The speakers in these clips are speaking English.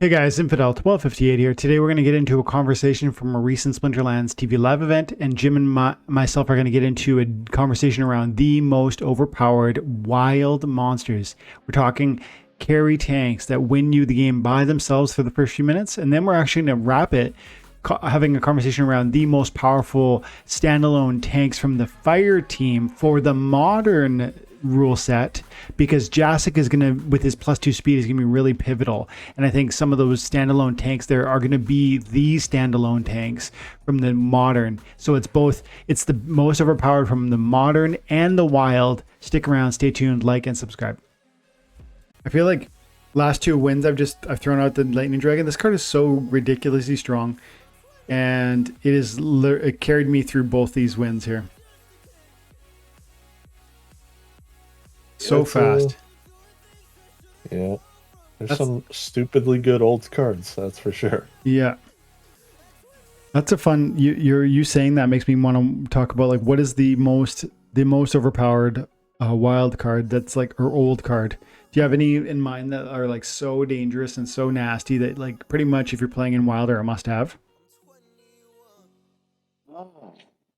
Hey guys, Infidel1258 here. Today we're going to get into a conversation from a recent Splinterlands TV live event, and Jim and myself are going to get into a conversation around the most overpowered wild monsters. We're talking carry tanks that win you the game by themselves for the first few minutes, and then we're actually going to wrap it having a conversation around the most powerful standalone tanks from the fire team for the modern rule set, because Jacek is going to, with his +2 speed, is going to be really pivotal. And I think some of those standalone tanks there are going to be the standalone tanks from the modern. So it's the most overpowered from the modern and the wild. Stick around, stay tuned, like and subscribe. I feel like last two wins I've thrown out the Lightning Dragon. This card is so ridiculously strong, and it carried me through both these wins here. So fast. Yeah. There's some stupidly good old cards, that's for sure. Yeah. That's a fun, you saying that makes me want to talk about, like, what is the most overpowered wild card that's like, or old card. Do you have any in mind that are like so dangerous and so nasty that, like, pretty much if you're playing in wild, are a must have?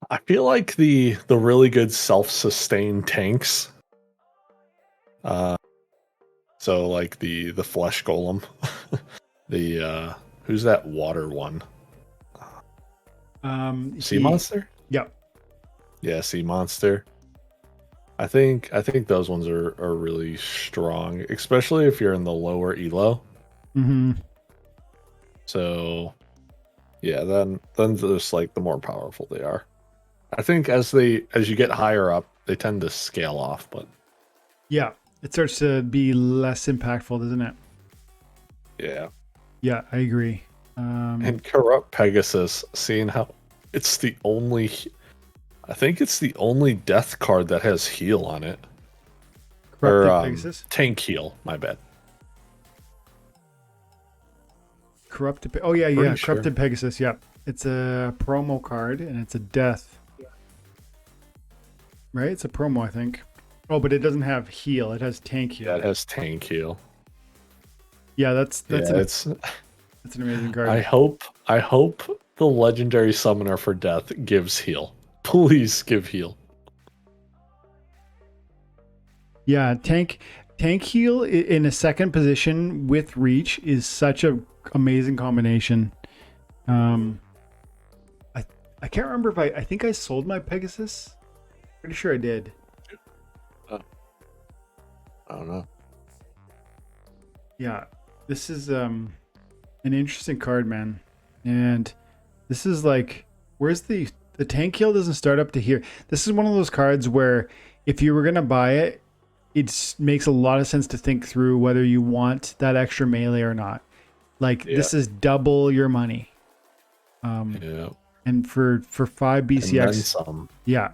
I feel like the really good self-sustained tanks. So like the flesh golem, the who's that water one? Sea monster. Yep. Yeah, sea monster. I think those ones are really strong, especially if you're in the lower elo. Mm-hmm. So yeah, then just like the more powerful they are. I think as you get higher up, they tend to scale off, but yeah. It starts to be less impactful, doesn't it? Yeah. Yeah, I agree. And Corrupt Pegasus, seeing how it's the only... I think it's the only death card that has heal on it. Corrupted Pegasus? Tank heal, my bad. Corrupted... Oh, yeah, yeah. Sure. Corrupted Pegasus, yeah. It's a promo card, and it's a death. Right? It's a promo, I think. Oh, but it doesn't have heal. It has tank heal. Yeah, it has tank heal. Yeah, that's it's an amazing card. I hope the legendary summoner for death gives heal. Please give heal. Yeah, tank heal in a second position with reach is such a amazing combination. I can't remember if I think I sold my Pegasus. Pretty sure I did. I don't know. Yeah, this is an interesting card, man. And this is like, where's the tank heal doesn't start up to here. This is one of those cards where if you were going to buy it, it makes a lot of sense to think through whether you want that extra melee or not. Like, this is double your money. Yeah. And for 5 BCX, and then some. Yeah.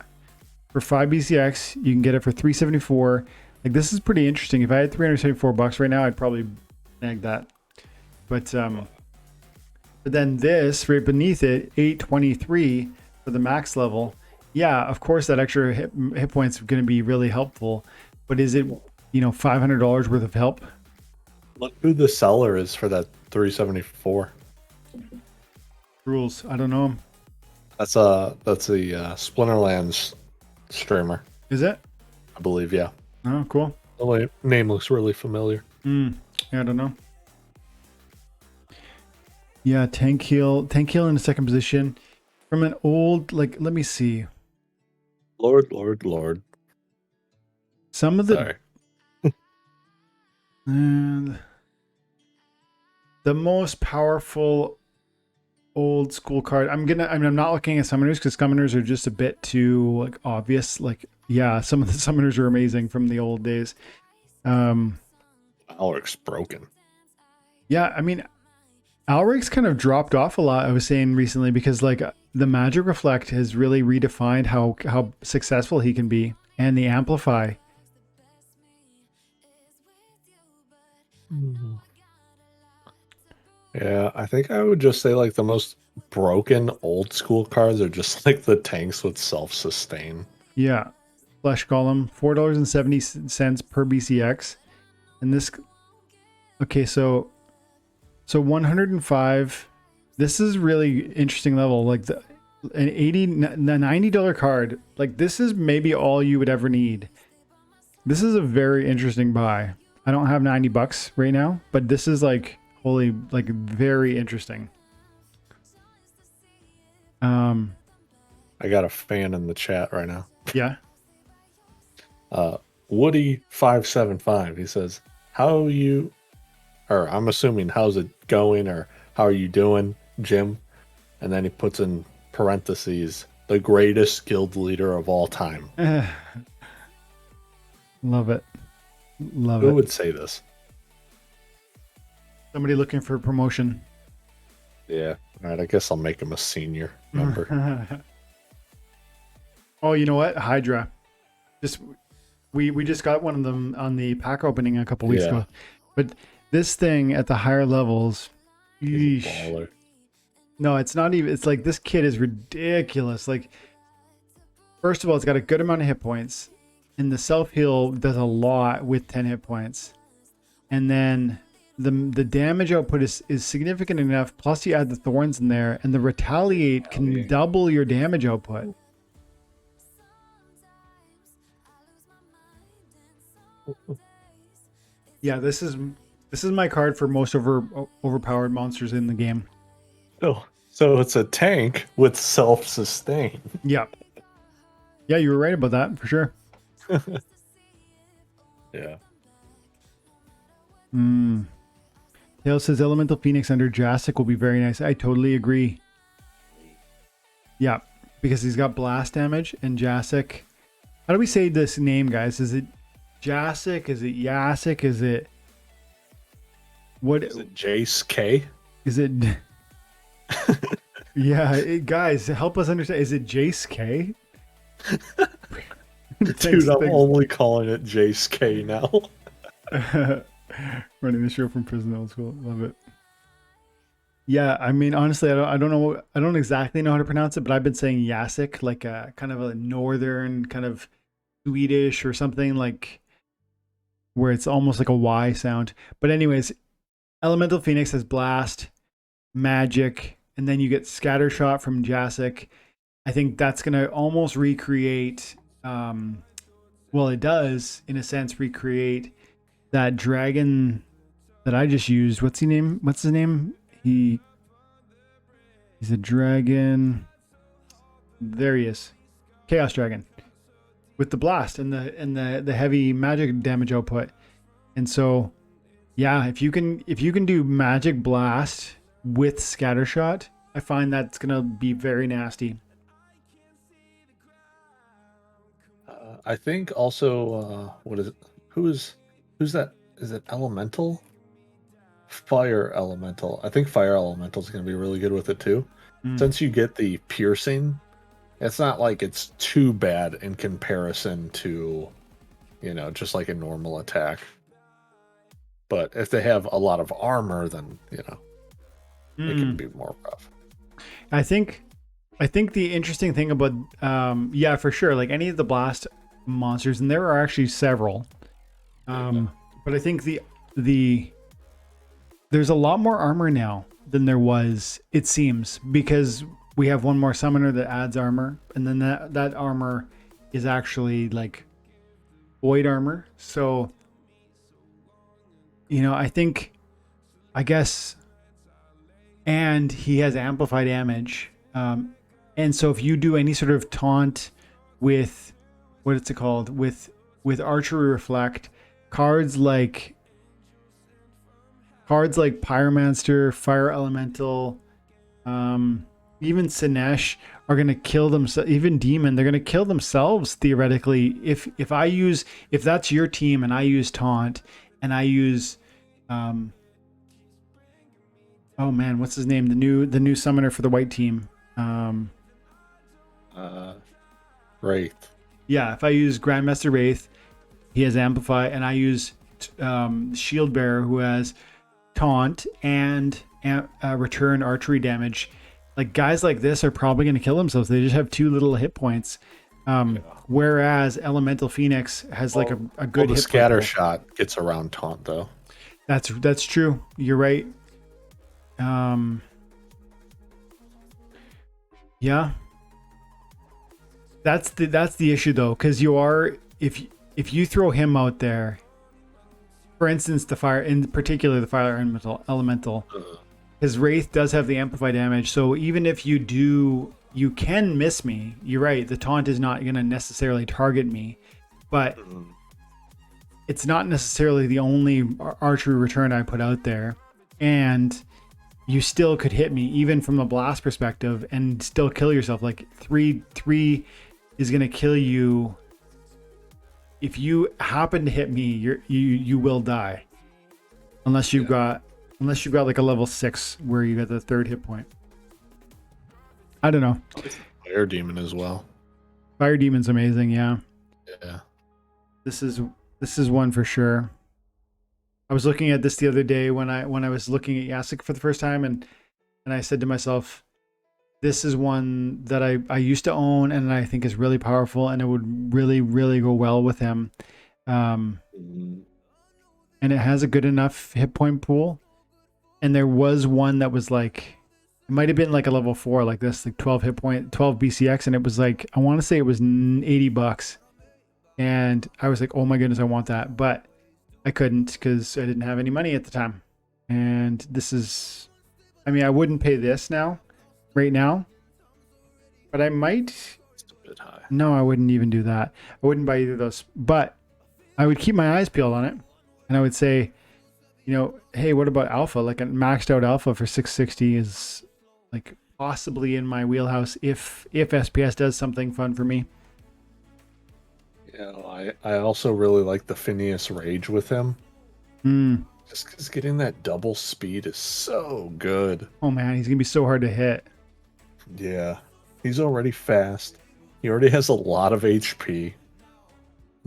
For 5 BCX, you can get it for 374. Like, this is pretty interesting. If I had $374 right now, I'd probably snag that. But then this right beneath it, 823 for the max level. Yeah, of course that extra hit points are going to be really helpful. But is it, $500 worth of help? Look who the seller is for that 374. Rules. I don't know him. That's a Splinterlands streamer. Is it? I believe, yeah. Oh, cool. The name looks really familiar. Yeah, I don't know. Yeah, tank heal in the second position from an old, like, let me see. Lord. Some of the and the most powerful old school card. I'm not looking at summoners because summoners are just a bit too, like, obvious. Like, yeah, some of the summoners are amazing from the old days. Alric's broken. Yeah, I mean, Alric's kind of dropped off a lot, I was saying recently, because, like, the Magic Reflect has really redefined how successful he can be, and the Amplify. Yeah, I think I would just say, like, the most broken old school cards are just like the tanks with self-sustain. Yeah. Flesh Golem, $4.70 per BCX. And this, okay, so So 105. This is really interesting level. Like an $90 card. Like this is maybe all you would ever need. This is a very interesting buy. I don't have $90 right now, but this is like holy, like very interesting. I got a fan in the chat right now. Yeah. Woody575. He says, "How you?" Or I'm assuming, "How's it going?" Or "How are you doing, Jim?" And then he puts in parentheses, "The greatest guild leader of all time." Love it. Love Who it. would say this? Somebody looking for promotion. Yeah. All right. I guess I'll make him a senior member. Oh, you know what? Hydra. We just got one of them on the pack opening a couple weeks ago. But this thing at the higher levels, He's a baller. no, it's not even. It's like this kid is ridiculous. Like, first of all, it's got a good amount of hit points, and the self heal does a lot with 10 hit points, and then the damage output is significant enough. Plus, you add the thorns in there, and the retaliate can double your damage output. Yeah, this is my card for most overpowered monsters in the game. Oh, so it's a tank with self-sustain. Yeah. Yeah, you were right about that for sure. Yeah. Tail says Elemental Phoenix under Jacek will be very nice. I totally agree. Yeah, because he's got blast damage and Jacek. How do we say this name, guys? Is it Jacek? Is it Jacek? Is it what? Is it Jace K? Is it? Yeah, guys, help us understand. Is it Jace K? Dude, I'm only calling it Jace K now. Running the show from prison, old school. Love it. Yeah, I mean, honestly, I don't know. I don't exactly know how to pronounce it, but I've been saying Jacek, like a kind of a northern, kind of Swedish or something, like where it's almost like a Y sound. But anyways, Elemental Phoenix has blast, magic, and then you get scatter shot from Jacek. I think that's gonna almost recreate. Well, it does in a sense recreate that dragon that I just used. What's his name? He's a dragon. There he is. Chaos Dragon. With the blast and the heavy magic damage output. And so yeah, if you can do magic blast with scattershot, I find that's gonna be very nasty. I think also what is it? Who's that? Is it Elemental? Fire Elemental. I think Fire Elemental is going to be really good with it too. Since you get the piercing, it's not like it's too bad in comparison to, just like a normal attack. But if they have a lot of armor, then it can be more rough. I think the interesting thing about yeah, for sure, like any of the blast monsters, and there are actually several. But I think there's a lot more armor now than there was, it seems, because we have one more summoner that adds armor, and then that armor is actually like void armor. So, I guess, and he has amplified damage. And so if you do any sort of taunt with, what is it called? With archery reflect, cards like Pyromancer, Fire Elemental, even Sinesh are going to kill themselves. Even Demon, they're going to kill themselves theoretically. If that's your team and I use taunt and I use, oh man, what's his name? The new summoner for the white team. Wraith. Yeah, if I use Grandmaster Wraith, he has Amplify, and I use Shield Bearer, who has Taunt and return archery damage. Like guys like this are probably going to kill themselves. They just have too little hit points. Whereas Elemental Phoenix has like a good hit scatter point. shot gets around taunt though. That's true. You're right. Yeah. That's the issue though, because if you throw him out there, for instance, the fire, in particular the fire elemental, his wraith does have the amplified damage. So even if you do, you can miss me. You're right. The taunt is not going to necessarily target me, but it's not necessarily the only archery return I put out there, and you still could hit me even from a blast perspective and still kill yourself. Like three is going to kill you. If you happen to hit me, you will die, unless you've got like a level 6 where you got the 3rd hit point. I don't know. Fire demon as well. Fire demon's amazing. Yeah. This is one for sure. I was looking at this the other day when I was looking at Jacek for the first time, and I said to myself, this is one that I used to own and I think is really powerful, and it would really, really go well with him. And it has a good enough hit point pool. And there was one that was like, it might have been like a level 4 like this, like 12 hit point, 12 BCX. And it was like, I want to say it was $80. And I was like, oh my goodness, I want that. But I couldn't because I didn't have any money at the time. And this is, I mean, I wouldn't pay this right now, but I might. It's a bit high. No, I wouldn't even do that. I wouldn't buy either of those, but I would keep my eyes peeled on it, and I would say, you know, hey, what about alpha? Like a maxed out alpha for 660 is like possibly in my wheelhouse if SPS does something fun for me. Yeah, I also really like the Phineas Rage with him. Just because getting that double speed is so good. Oh man, he's gonna be so hard to hit. Yeah, he's already fast. He already has a lot of HP.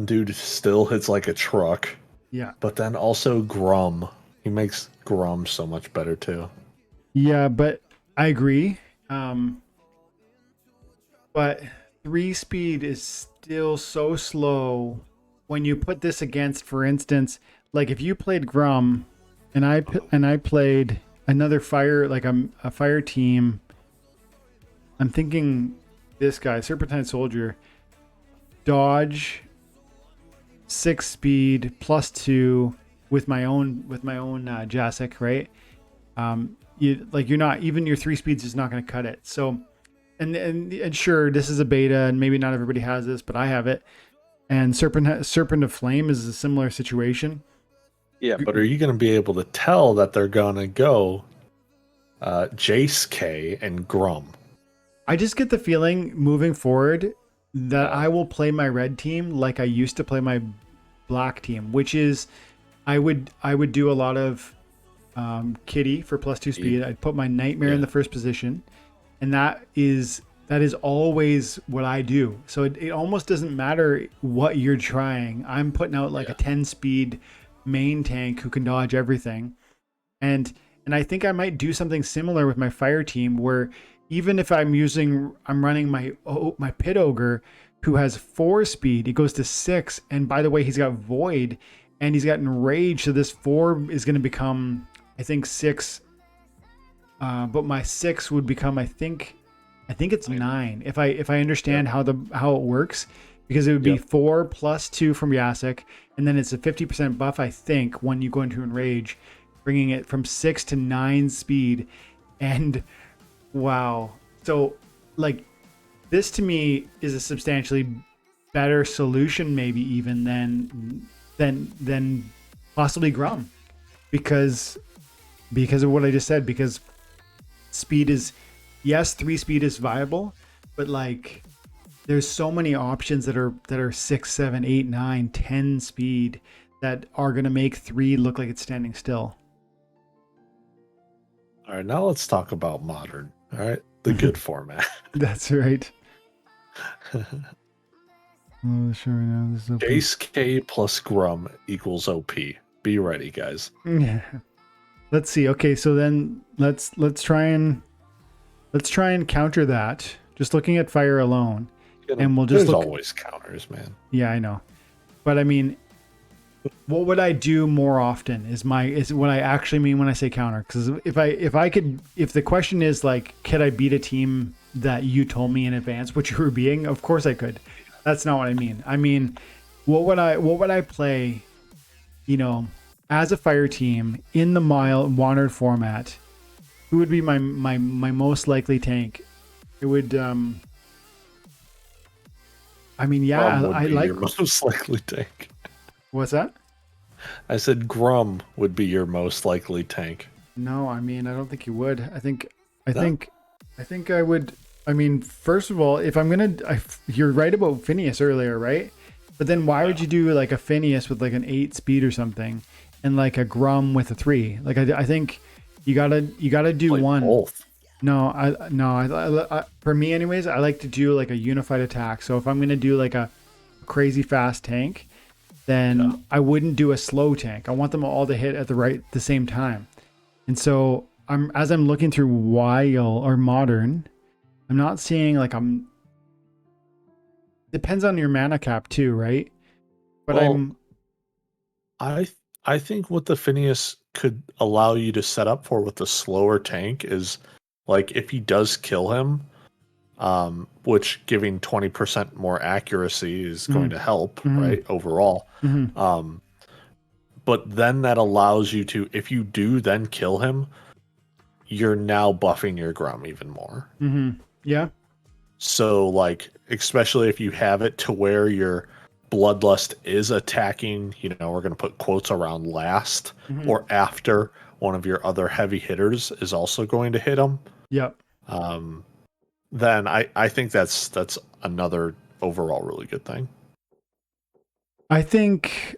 Dude still hits like a truck. Yeah. But then also Grum. He makes Grum so much better too. Yeah, but I agree. But 3 speed is still so slow when you put this against, for instance, like if you played Grum and I played another fire, like a fire team. I'm thinking this guy, Serpentine Soldier, dodge, 6 speed +2 with my own Jacek, right? You're not, even your 3 speeds is not going to cut it. So, and sure, this is a beta, and maybe not everybody has this, but I have it. And Serpent of Flame is a similar situation. Yeah, but are you going to be able to tell that they're going to go Jace K and Grum? I just get the feeling moving forward that I will play my red team like I used to play my black team, which is I would do a lot of Kitty for +2 speed. I'd put my Nightmare in the first position, and that is always what I do. So it almost doesn't matter what you're trying. I'm putting out like a 10 speed main tank who can dodge everything, and I think I might do something similar with my fire team, where even if I'm running my pit ogre who has 4 speed, it goes to 6, and by the way, he's got void and he's got enrage, so this 4 is going to become, I think, 6, but my 6 would become, I think it's 9 if I understand how it works, because it would be 4 + 2 from Jacek, and then it's a 50% buff, I think, when you go into enrage, bringing it from 6 to 9 speed. And wow. So like this to me is a substantially better solution, maybe even than possibly Grum, because of what I just said, because speed is, yes, 3 speed is viable, but like there's so many options that are 6, 7, 8, 9, 10 speed that are going to make 3 look like it's standing still. All right, now let's talk about modern. All right, the good format. That's right. Sure, now this is OP. Jace K plus Grum equals OP. Be ready, guys. Yeah. Let's see. Okay, so then let's try and counter that. Just looking at fire alone, and we'll just There's always counters, man. Yeah, I know, but I mean, What would I do more often is what I actually mean when I say counter. Because if the question is like, could I beat a team that you told me in advance what you were being? Of course I could. That's not what I mean. I mean, what would I play, you know, as a fire team in the modern format? Who would be my most likely tank? It would I mean, yeah, Grum would I be like. your most likely tank. What's that? I said Grum would be your most likely tank. No, I mean, I don't think you would. I No? think, I think I would. I mean, first of all, if I'm gonna, you're right about Phineas earlier, right? But then why would you do like a Phineas with like an 8 speed or something, and like a Grum with a 3? Like I think you gotta do Play one. both. No, for me anyways, I like to do like a unified attack. So if I'm gonna do like a crazy fast tank, then I wouldn't do a slow tank. I want them all to hit at the same time. And so as I'm looking through wild or modern, I'm not seeing like depends on your mana cap too, right? But Well, I think what the Phineas could allow you to set up for with the slower tank is like if he does kill him, which giving 20% more accuracy is going to help, right? Overall. Mhm. But then that allows you to, if you do then kill him, you're now buffing your Grum even more. Yeah. So, like, especially if you have it to where your Bloodlust is attacking, you know, we're going to put quotes around last or after one of your other heavy hitters is also going to hit him. Yep. Then I think that's another overall really good thing. I think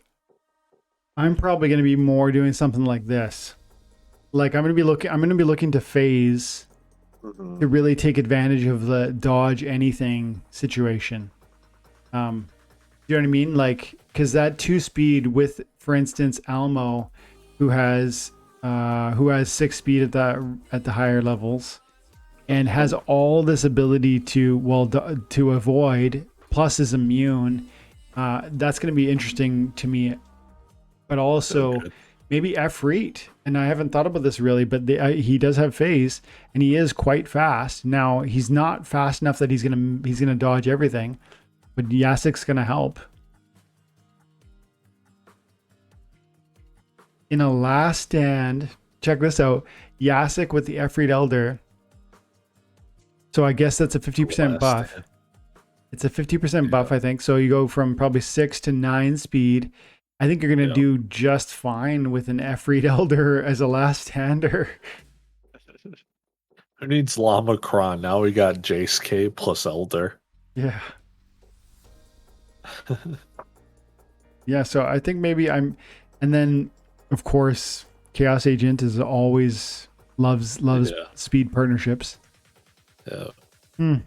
I'm probably going to be more doing something like this. Like I'm going to be looking to phase to really take advantage of the dodge anything situation. You know what I mean? Like, cause that 2 speed with, for instance, Almo, who has 6 speed at the higher levels, and has all this ability to avoid, plus is immune. That's going to be interesting to me, but also maybe Efreet. And I haven't thought about this really, but he does have phase, and he is quite fast. Now he's not fast enough that he's gonna dodge everything, but Jacek's gonna help. In a last stand, check this out: Jacek with the Efreet Elder. So I guess that's a 50% buff. It's a 50% buff, I think. So you go from probably 6 to 9 speed. I think you're going to do just fine with an Efreet Elder as a last hander. Who needs Llama Kron? Now we got Jace K plus Elder. Yeah. Yeah, so I think maybe and then of course Chaos Agent is always loves speed partnerships. Yeah.